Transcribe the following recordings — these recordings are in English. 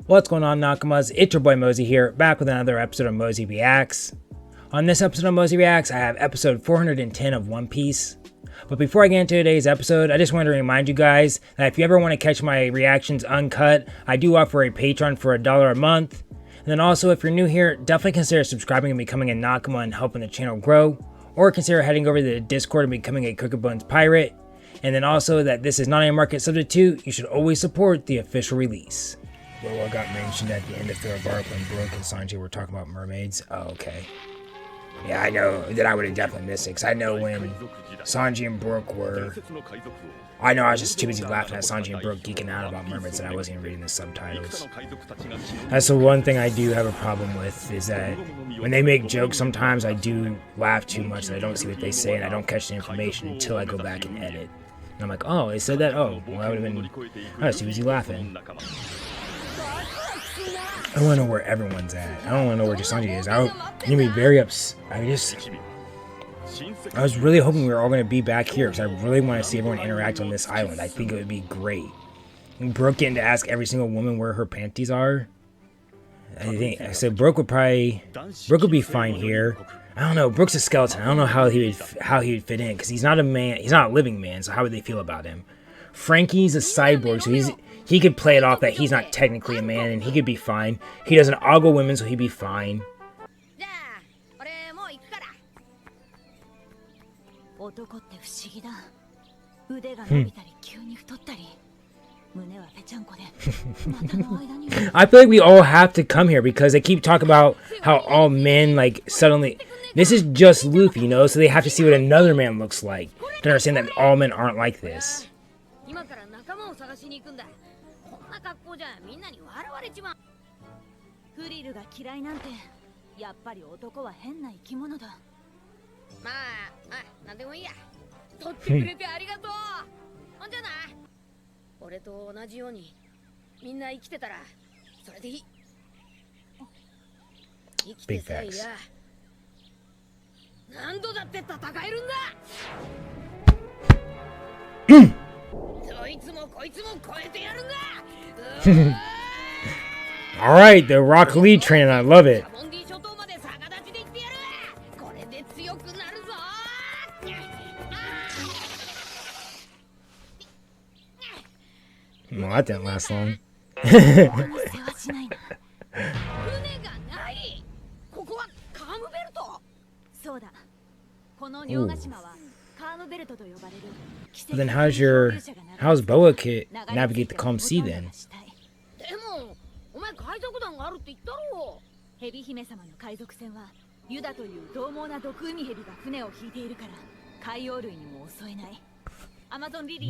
What's going on, Nakamas? It's your boy Mozy here, back with another episode of Mozy Reacts. On this episode of Mozy Reacts, I have episode 410 of One Piece. But before I get into today's episode, I just want to remind you guys that if you ever want to catch my reactions uncut, I do offer a Patreon for $1 a month. And then also, if you're new here, definitely consider subscribing and becoming a Nakama and helping the channel grow. Or consider heading over to the Discord and becoming a Crooked Bones pirate. And then also that this is not a market subject to, you should always support the official release. What got mentioned at the end of Third Bark when Brooke and Sanji were talking about mermaids? Oh, okay. Yeah, I know that I would have definitely missed it, because I know when Sanji and Brooke were... I know I was just too busy laughing at Sanji and Brooke geeking out about mermaids and I wasn't even reading the subtitles. That's the one thing I do have a problem with, is that when they make jokes, sometimes I do laugh too much and I don't see what they say and I don't catch the information until I go back and edit. And I'm like, oh, they said that? Oh, well, I would have been... I was too busy laughing. I want to know where everyone's at. I don't want to know where Sanji is. I'm gonna be very upset. I was really hoping we were all gonna be back here because I really want to see everyone interact on this island. I think it would be great. And Brooke getting to ask every single woman where her panties are. I said Brooke would be fine here. I don't know. Brooke's a skeleton. I don't know how he would fit in because he's not a man. He's not a living man. So how would they feel about him? Frankie's a cyborg, so he could play it off that he's not technically a man and he could be fine. He doesn't ogle women, so he'd be fine. I feel like we all have to come here because they keep talking about how all men, like, suddenly... This is just Luffy, you know, so they have to see what another man looks like to understand that all men aren't like this. Big facts. Alright, the Rock Lee train, I love it. Well, that didn't last long. But then how's Boa Kit navigate the calm sea then?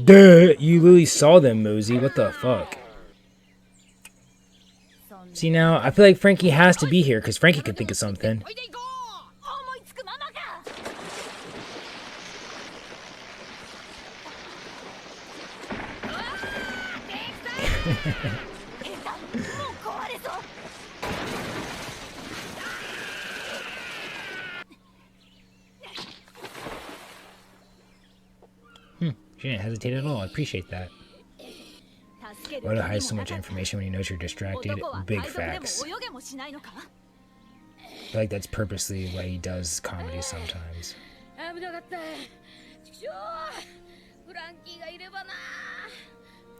Duh, you literally saw them, Mozy. What the fuck? See, now, I feel like Frankie has to be here, because Frankie could think of something. She didn't hesitate at all. I appreciate that. Oda hides so much information when he knows you're distracted. Big facts. I feel like that's purposely why he does comedy sometimes.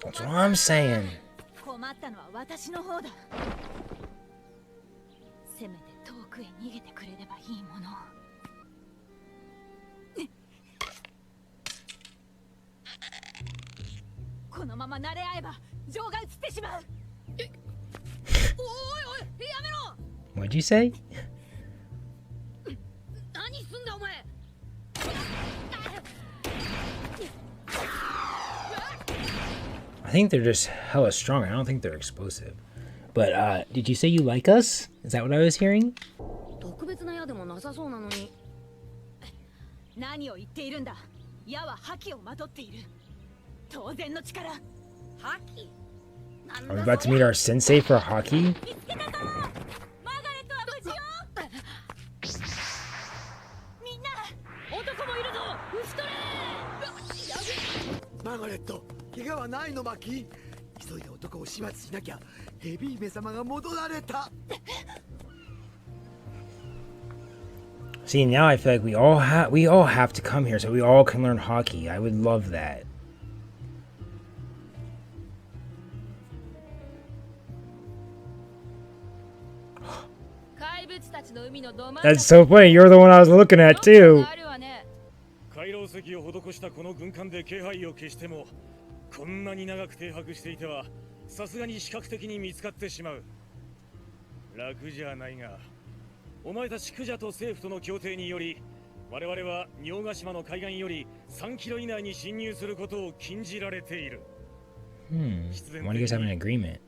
That's what I'm saying. What'd you say? I think they're just hella strong. I don't think they're explosive. But, did you say you like us? Is that what I was hearing? Are we about to meet our sensei for hockey? 急いで男を始末しなきゃ。ヘビ姫様が戻られた。 See, now I feel like we all have to come here so we all can learn hockey. I would love that. That's so funny. You're the one I was looking at too. 回廊石を施したこの軍艦で気配を消しても、こんなに長く停泊していてはさすがに視覚的に見つかってしまう。楽じゃないが、お前たちクジャと政府との協定により、我々は仁ヶ島の海岸より3キロ以内に侵入することを禁じられている。Why do you guys have an agreement?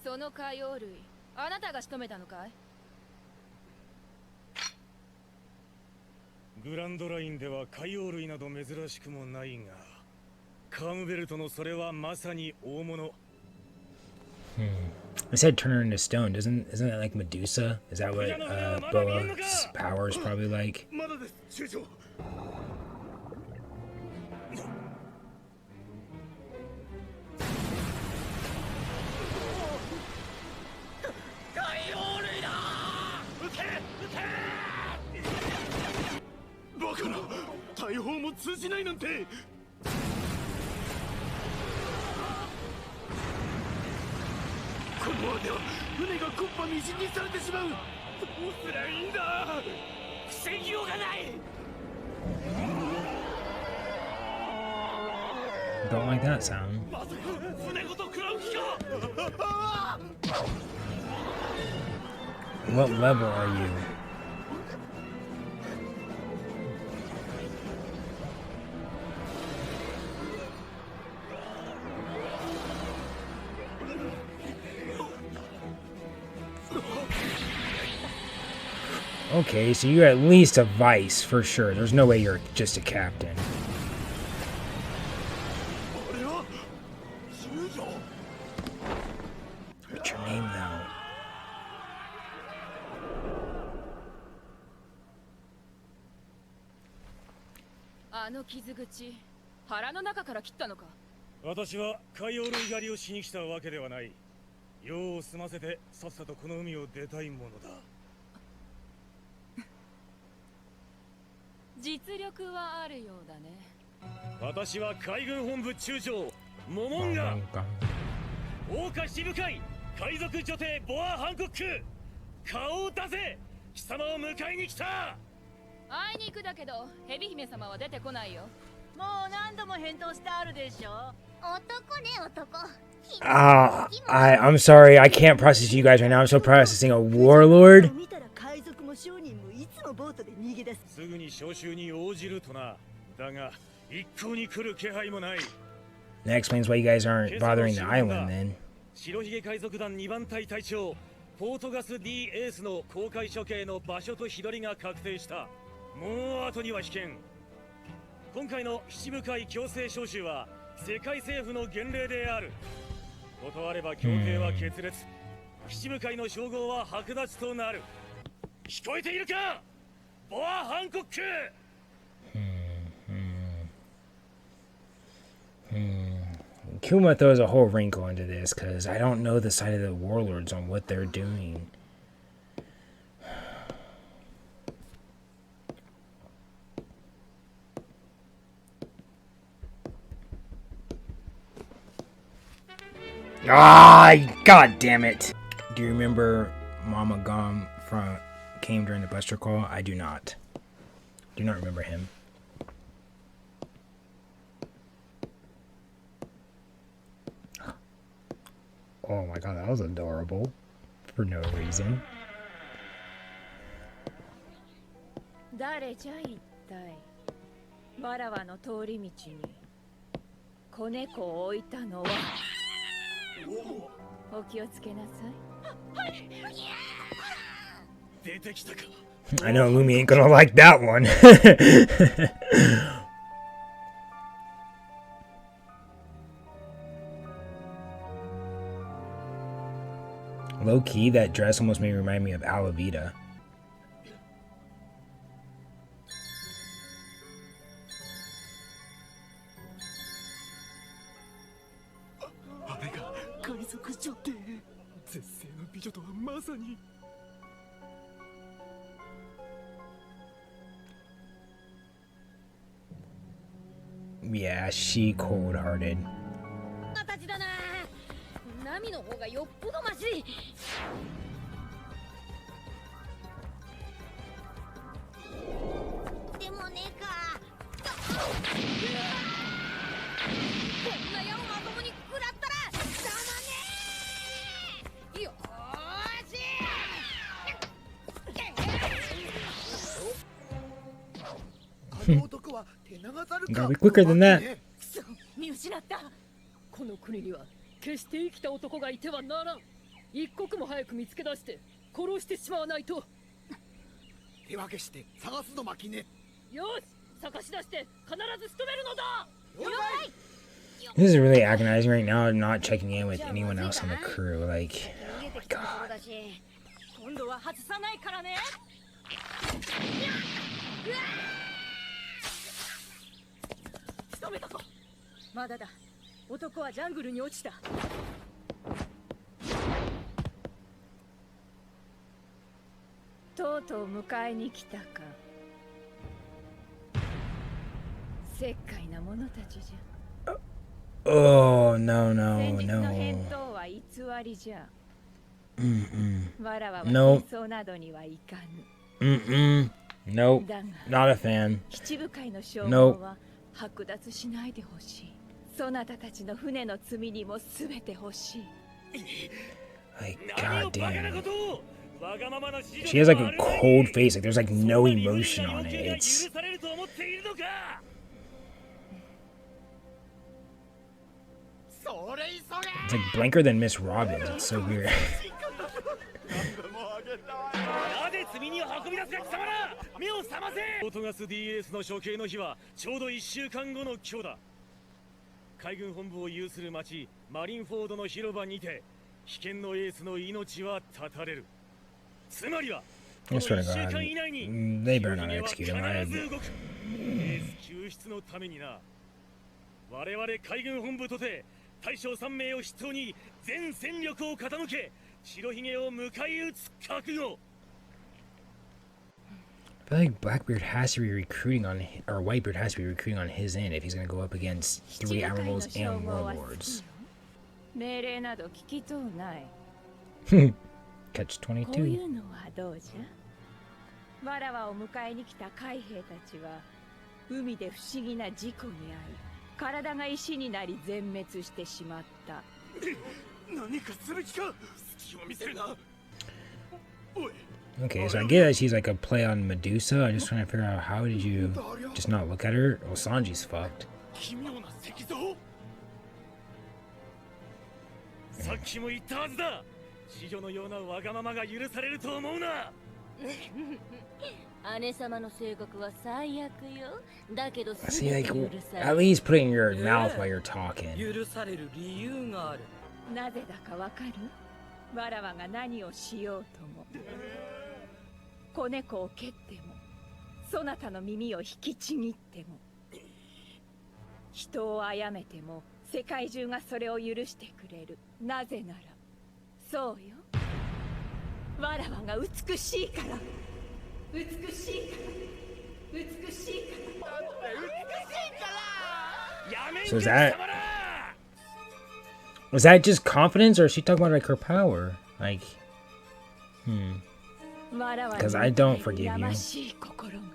その海洋類、あなたが仕留めたのかい？グランドラインでは海洋類など珍しくもないが、カームベルトのそれはまさに大物。I said turn her into stone. Isn't that like Medusa? Is that what Boa's power is probably like? まだです、中将。海洋類だ。撃て、撃て。バカな、大砲も通じないなんて。このままでは船が木っ端みじんにされてしまう。どうすりゃいいんだ。防ぎようがない。 Don't like that sound. まさか船ごと食らう気か。 What level are you? Okay, so you're at least a vice for sure. There's no way you're just a captain. What's your name now? Kizuguchi, 腹の中から切ったのか？私は海洋類狩りをしに来たわけではない。用を済ませてさっさとこの海を出たいものだ。実力はあるようだね。私は海軍本部中将モモンガ。大岡支部会海賊女帝ボア・ハンコック、顔を出せ。貴様を迎えに来た。会いに行くだけどヘビ姫様は出てこないよ。もう何度も返答してあるでしょ。男ね、男。I'm sorry, I can't process you guys right now. I'm still processing a warlord. 見たら海賊も商人もいつもボートで逃げ出す。すぐに召集に応じるとな。だが一向に来る気配もない。 That explains why you guys aren't bothering the island then. 白ひげ海賊団2番隊隊長ポートガス D エースの公開処刑の場所と日取りが確定した。もう後には引けん。今回の七部会強制招集は世界政府の厳令である。断れば協定は決裂。七部会の称号は剥奪となる。聞こえているか、ボア・ハンコック。Kuma throws a whole wrinkle into this because I don't know the side of the warlords on what they're doing. Ah, god damn it. Do you remember Mama Gom came during the Buster Call? I do not. Do not remember him. Oh my god, that was adorable. For no reason. 誰じゃ一体。わらわの通り道に子猫を置いたのは。お気をつけなさい。出てきたか。I know Lumi ain't gonna like that one. Low key, that dress almost made me remind me of Alavita. 族女帝絶世の美女とはまさに。 Yeah, she cold-hearted. たちだな。ナミの方がよっぽどマシ。でもねえか。こんな矢をまともに食らったらたまねえ。よーし。あの男は手長ざるか。 Gotta be quicker than that. くそ、見失った。この国には決して生きた男がいてはならん。一刻も早く見つけ出して殺してしまわないと。手分けして探すの巻ね。よし、探し出して必ず仕留めるのだ。了解。 This is really agonizing right now. I'm not checking in with anyone else on the crew. Like, oh my god. 今度は外さないからね。仕留めたか。まだだ。男はジャングルに落ちた。とうとう迎えに来たか。石灰な者たちじゃ。 Oh, no, no, 先日の返 no. 答は偽りじゃ。 わらわは戦 No. 争などにはいかぬ。 Nope. だが Not a fan. 七部会の称号は剥奪しないでほしい。そなたたちの船の罪にもすべて欲しい。 Like, 何を god バカな damn. ことを。わがままな指示 She has like a cold face. Like, there's like no emotion on it. It's 許されると思っているのか。それ急げ。 it's like blanker than Miss Robbins. It's so weird. なぜ罪に運び出すか貴様ら。目を覚ませ。ポートガス DS の処刑の日はちょうど1週間後の今日だ。海軍本部を有する町マリンフォードの広場にて危険のエースの命は絶たれる。つまりは I swear to God, they better not execute him. エース救出のためにな。我々海軍本部とて大将3名を筆頭に全戦力を傾け白ひげを迎え撃つ覚悟。 I feel like Blackbeard has to be recruiting on, or Whitebeard has to be recruiting on his end if he's gonna go up against 3 admirals and warlords. 命令など聞きとうない。 Catch こうい 22. うのはどうじゃ。わらわを迎えに来た海兵たちは海で不思議な事故に遭い、体が石になり全滅してしまった。何かする気か。隙を見せるな。おい。 Okay, so I get that she's like a play on Medusa. I'm just trying to figure out how did you just not look at her? Well, Sanji's fucked. 奇妙な石像。さっきも言ったはずだ。子女のようなわがままが許されると思うな。姉様の性格は最悪よ。だけど See, like, at least put it in your mouth while you're talking. 許される理由がある。なぜだかわかる？わらわが何をしようとも、子猫を蹴っても、そなたの耳を引きちぎっても、人を殺めても世界中がそれを許してくれる。なぜなら、そうよ。わらわが美しいから。美しいから。美しいから。美しいから。やめん So け is that 貴様ら。 was that just confidence, or is she talking about like her power? Like, Because I don't forgive you. やましい心が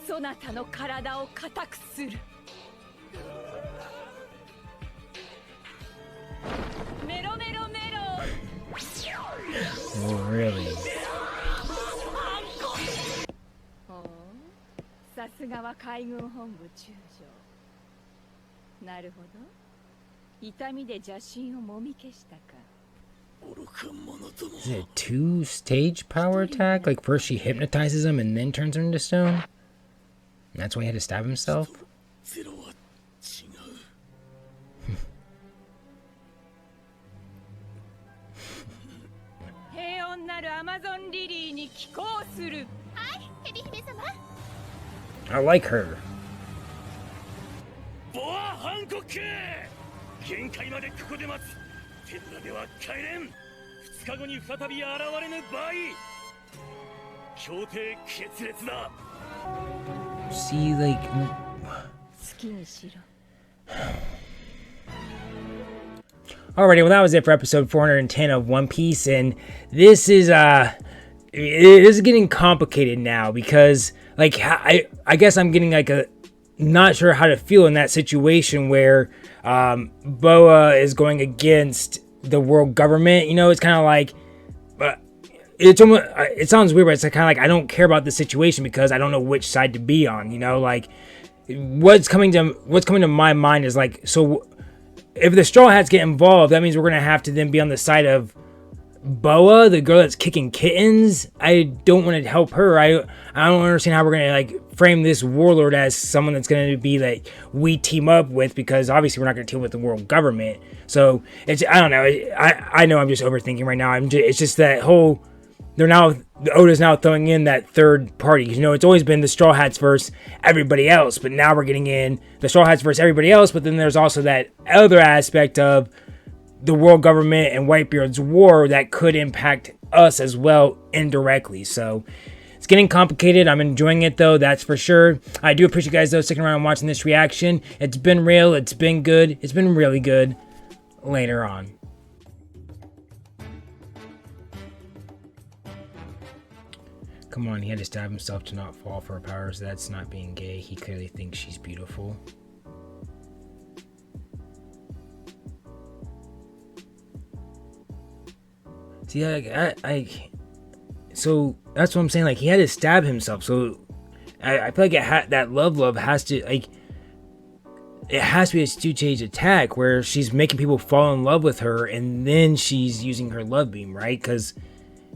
そなたの体を固くする。メロメロメロ。 oh, really? ほう、さすがは海軍本部中将。なるほど。痛みで邪神をもみ消したか。 Is it a 2-stage power attack? Like first she hypnotizes him and then turns him into stone? And that's why he had to stab himself? ゼロは違う。平穏なるアマゾンリリーに寄港する。はい、ヘビ姫様。 I like her. ボア・ハンコック。限界までここで待つ。手ぶらでは帰れん。2日後に再び現れぬ場合、協定決裂だ。 See, like, 好きにしろ。 alrighty, well that was it for episode 410 of One Piece, and this is it is getting complicated now because like I guess I'm getting like a not sure how to feel in that situation where Boa is going against the world government. You know, it's kind of like it's almost, it sounds weird, but it's kind of like I don't care about the situation because I don't know which side to be on. You know, like what's coming to my mind is like, so if the Straw Hats get involved, that means we're gonna have to then be on the side of Boa, the girl that's kicking kittens. I don't want to help her. I don't understand how we're gonna like frame this warlord as someone that's gonna be like we team up with, because obviously we're not gonna team with the world government. So it's, I don't know. I know I'm just overthinking right now. It's just that whole, Oda's now throwing in that third party. You know, it's always been the Straw Hats versus everybody else, but now we're getting in the Straw Hats versus everybody else. But then there's also that other aspect of the world government and Whitebeard's war that could impact us as well indirectly. So it's getting complicated. I'm enjoying it though, that's for sure. I do appreciate you guys though sticking around and watching this reaction. It's been real, it's been good, it's been really good. Later on. Come on, he had to stab himself to not fall for her powers. That's not being gay. He clearly thinks she's beautiful. See, so that's what I'm saying. Like, he had to stab himself. So I feel like that love has to, like, it has to be a two-stage attack where she's making people fall in love with her and then she's using her love beam, right? Because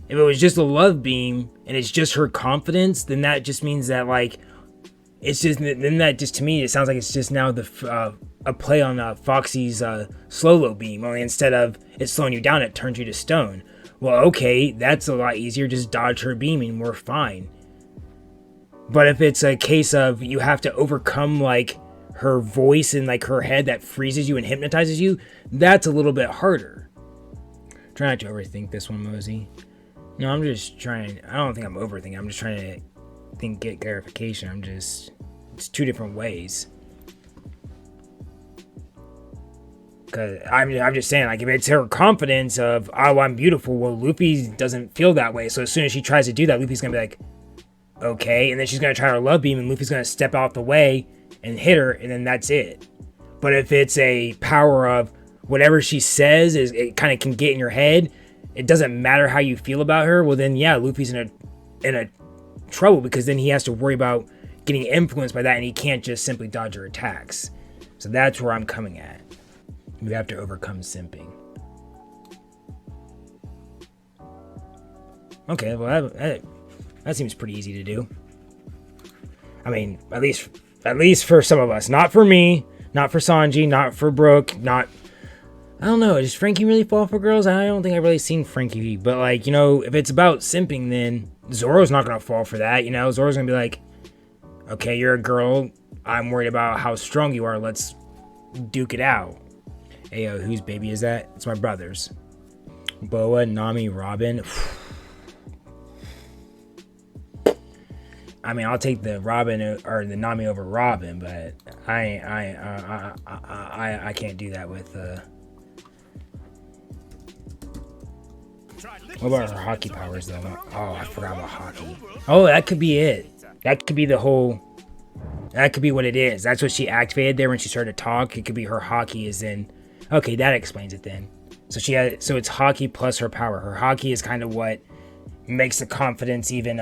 if it was just a love beam and it's just her confidence, then that just means that, like, it's just, then that just, to me, it sounds like it's just now a play on Foxy's slow beam. Only instead of it slowing you down, it turns you to stone. Well, okay, that's a lot easier. Just dodge her beaming, we're fine. But if it's a case of you have to overcome, like, her voice and, like, her head that freezes you and hypnotizes you, that's a little bit harder. Try not to overthink this one, Mozy. No, I'm just trying, I don't think I'm overthinking. I'm just trying to get clarification. It's two different ways. Because I'm just saying, like, if it's her confidence of, oh, I'm beautiful, well, Luffy doesn't feel that way. So as soon as she tries to do that, Luffy's going to be like, okay. And then she's going to try her love beam, and Luffy's going to step out the way and hit her, and then that's it. But if it's a power of whatever she says, it kind of can get in your head, it doesn't matter how you feel about her, well, then, yeah, Luffy's in a trouble, because then he has to worry about getting influenced by that, and he can't just simply dodge her attacks. So that's where I'm coming at. You have to overcome simping. Okay, well, that seems pretty easy to do. I mean, at least for some of us. Not for me, not for Sanji, not for Brooke, not... I don't know, does Frankie really fall for girls? I don't think I've really seen Frankie, but, like, you know, if it's about simping, then Zoro's not gonna fall for that, you know? Zoro's gonna be like, okay, you're a girl, I'm worried about how strong you are, let's duke it out. Ayo, whose baby is that? It's my brother's. Boa, Nami, Robin. I mean, I'll take the Robin or the Nami over Robin, but I can't do that with. What about her hockey powers though? Oh, I forgot about hockey. Oh, that could be it. That could be the whole. That could be what it is. That's what she activated there when she started to talk. It could be her hockey is in. Okay, that explains it then. So it's hockey plus her power. Her hockey is kind of what makes the confidence even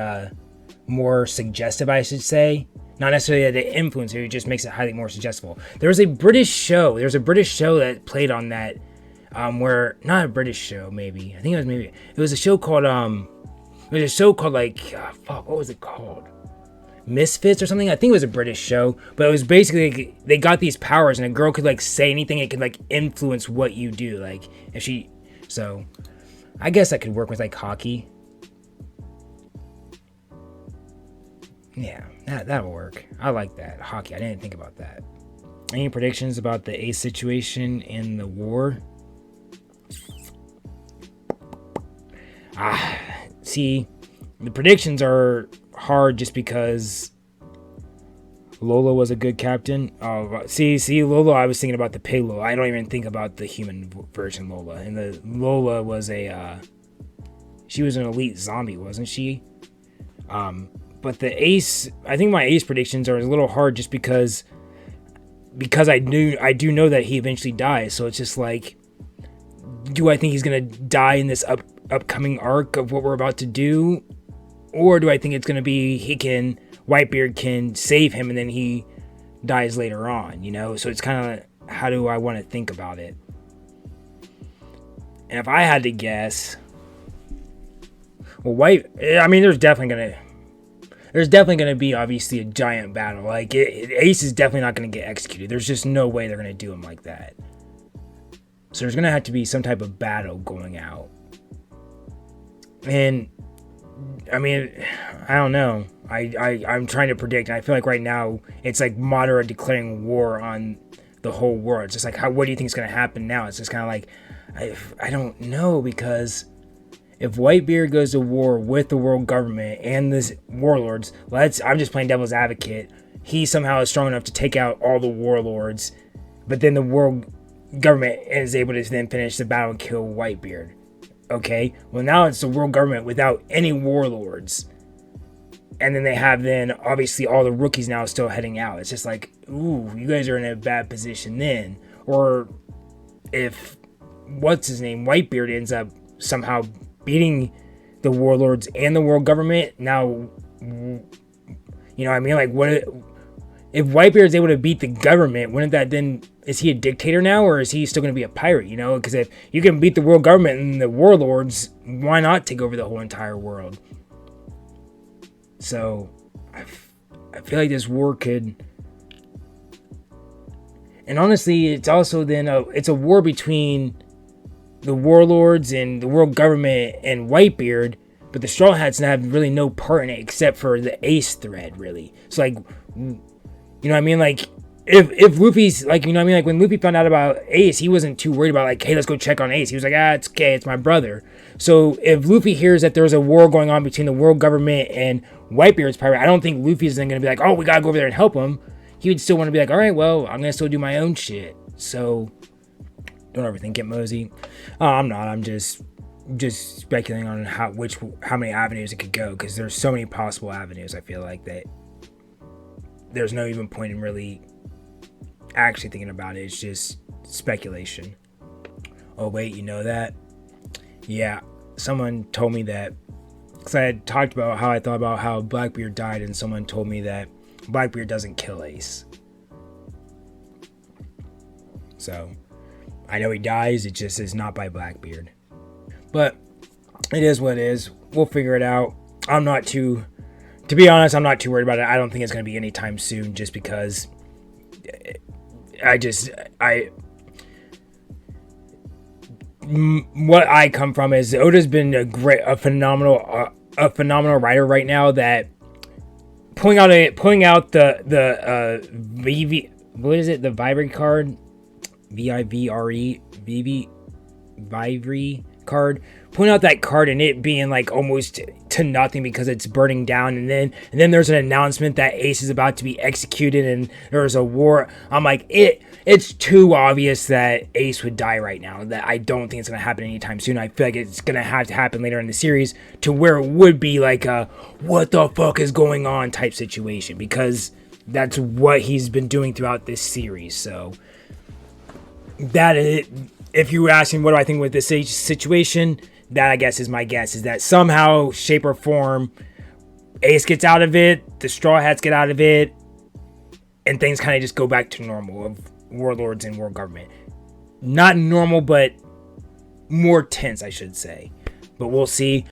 more suggestive, I should say. Not necessarily that it influences her, it just makes it highly more suggestible. There's a British show that played on that, where, not a British show, maybe. I think it was a show called, what was it called? Misfits or something. I think it was a British show, but it was basically like, they got these powers and a girl could like say anything. It could like influence what you do. Like if she, so I guess that could work with like hockey. Yeah, that'll work. I like that. Hockey. I didn't think about that. Any predictions about the Ace situation in the war? See, the predictions are hard just because Lola was a good captain. Oh, see, Lola, I was thinking about the pig Lola. I don't even think about the human version Lola. And the Lola was she was an elite zombie, wasn't she? But the Ace, I think my Ace predictions are a little hard just because I do know that he eventually dies. So it's just like, do I think he's gonna die in this upcoming arc of what we're about to do, or do I think it's gonna be Whitebeard can save him and then he dies later on? You know, so it's kind of, how do I want to think about it? And if I had to guess, well, there's definitely gonna be obviously a giant battle. Like Ace is definitely not gonna get executed. There's just no way they're gonna do him like that. So there's gonna have to be some type of battle going out. And I mean, I don't know. I'm trying to predict. And I feel like right now it's like Madara declaring war on the whole world. It's just like, what do you think is gonna happen now? It's just kind of like, I don't know, because if Whitebeard goes to war with the world government and the warlords, I'm just playing devil's advocate. He somehow is strong enough to take out all the warlords, but then the world government is able to then finish the battle and kill Whitebeard. Okay, well now it's the world government without any warlords. And then they have obviously all the rookies now still heading out. It's just like, ooh, you guys are in a bad position then. Or if, Whitebeard ends up somehow beating the warlords and the world government, now, you know what I mean? Like, what if Whitebeard's able to beat the government, wouldn't that then, is he a dictator now, or is he still going to be a pirate, you know? Because if you can beat the world government and the warlords, why not take over the whole entire world? So, I feel like this war could... And honestly, it's also then it's a war between the warlords and the world government and Whitebeard, but the Straw Hats have really no part in it except for the Ace thread, really. So, like, you know what I mean? Like, if Luffy's, like, you know what I mean? Like, when Luffy found out about Ace, he wasn't too worried about, like, hey, let's go check on Ace. He was like, it's okay, it's my brother. So, if Luffy hears that there's a war going on between the world government and Whitebeard's pirate, I don't think Luffy's then going to be like, oh, we gotta go over there and help him. He would still want to be like, all right, well, I'm going to still do my own shit. So, don't overthink it, Mozy. I'm not. I'm just speculating on how many avenues it could go, because there's so many possible avenues. I feel like that there's no even point in really actually thinking about it. It's just speculation. Oh wait, you know that? Yeah, someone told me that, because I had talked about how I thought about how Blackbeard died, and someone told me that Blackbeard doesn't kill Ace. So I know he dies, it just is not by Blackbeard. But it is what it is. We'll figure it out. To be honest, I'm not too worried about it. I don't think it's going to be anytime soon, just because what I come from is Oda's been a phenomenal writer right now, that pulling out the VV, what is it? The Vivre card, Vivre card, pulling out that card and it being like almost to nothing because it's burning down, and then there's an announcement that Ace is about to be executed and there's a war. I'm like, it's too obvious that Ace would die right now, that I don't think it's going to happen anytime soon. I feel like it's going to have to happen later in the series, to where it would be like a what the fuck is going on type situation, because that's what he's been doing throughout this series. So that is, if you were asking what do I think with this situation, that I guess is my guess, is that somehow, shape or form, Ace gets out of it, the Straw Hats get out of it, and things kind of just go back to normal of warlords and world government. Not normal, but more tense, I should say. But we'll see.